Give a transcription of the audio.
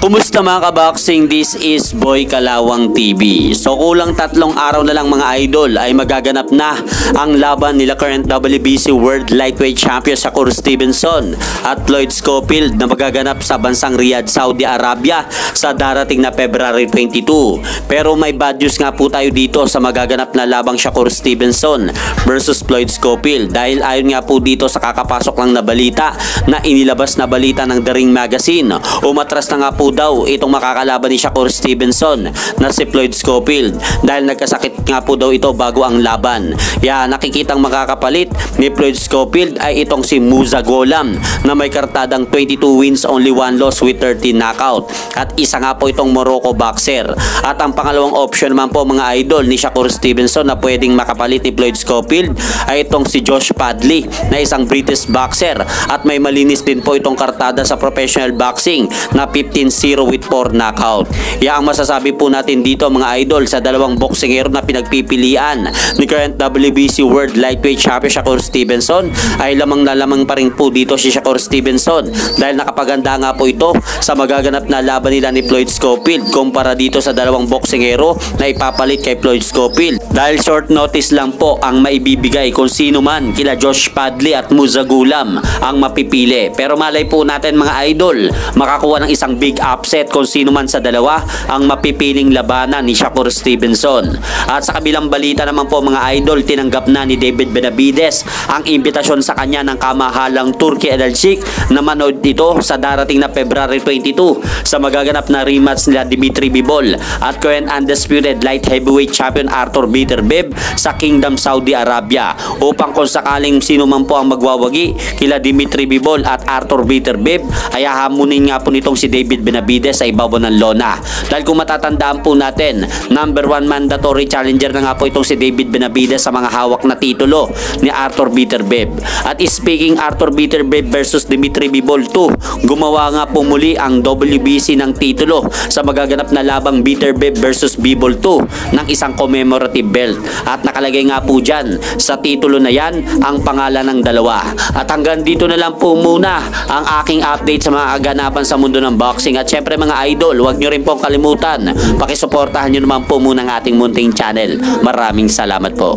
Kumusta mga kaboxing? This is Boy Kalawang TV. So kulang 3 araw na lang mga idol ay magaganap na ang laban nila current WBC World Lightweight Champion Shakur Stevenson at Floyd Schofield na magaganap sa bansang Riyadh, Saudi Arabia sa darating na February 22. Pero may bad news nga po tayo dito sa magaganap na labang Shakur Stevenson versus Floyd Schofield dahil ayon nga po dito sa kakapasok lang na balita na inilabas na balita ng The Ring Magazine, umatras na nga po daw itong makakalaban ni Shakur Stevenson na si Floyd Schofield dahil nagkasakit nga po daw ito bago ang laban. Nakikitang makakapalit ni Floyd Schofield ay itong si Musa Golam na may kartadang 22 wins only 1 loss with 13 knockout at isa nga po itong Morocco boxer. At ang pangalawang option naman po mga idol ni Shakur Stevenson na pwedeng makapalit ni Floyd Schofield ay itong si Josh Padley na isang British boxer at may malinis din po itong kartada sa professional boxing na 15-0 with 4 knockout. Ang masasabi po natin dito mga idol sa dalawang boksingero na pinagpipilian ni current WBC World Lightweight Champion Shakur Stevenson ay lamang na lamang pa rin po dito si Shakur Stevenson dahil nakapaganda nga po ito sa magaganap na laban nila ni Floyd Schofield kumpara dito sa dalawang boksingero na ipapalit kay Floyd Schofield dahil short notice lang po ang maibibigay kung sino man kila Josh Padley at Musa Golam ang mapipili. Pero malay po natin mga idol makakuha ng isang big upset kung sino man sa dalawa ang mapipiling labanan ni Shakur Stevenson. At sa kabilang balita naman po mga idol, tinanggap na ni David Benavides ang imbitasyon sa kanya ng kamahalang Turki Al Sheikh na manood dito sa darating na February 22 sa magaganap na rematch nila Dimitri Bivol at current undisputed light heavyweight champion Arthur Beterbiev sa Kingdom Saudi Arabia upang kung sakaling sino man po ang magwawagi kila Dimitri Bivol at Arthur Beterbiev ay hahamunin nga po nitong si David Benavides sa ibabaw ng lona. Dahil kung matatandaan po natin, number 1 mandatory challenger na nga po itong si David Benavides sa mga hawak na titulo ni Arthur Beterbiev. At speaking Arthur Beterbiev versus Dimitri Bivol 2, gumawa nga po muli ang WBC ng titulo sa magaganap na labang Beterbiev versus Bivol 2 ng isang commemorative belt. At nakalagay nga po dyan sa titulo na yan ang pangalan ng dalawa. At hanggang dito na lang po muna ang aking update sa mga kaganapan sa mundo ng boxing. At syempre mga idol, huwag nyo rin pong kalimutan, pakisuportahan nyo naman po muna ang ating munting channel. Maraming salamat po.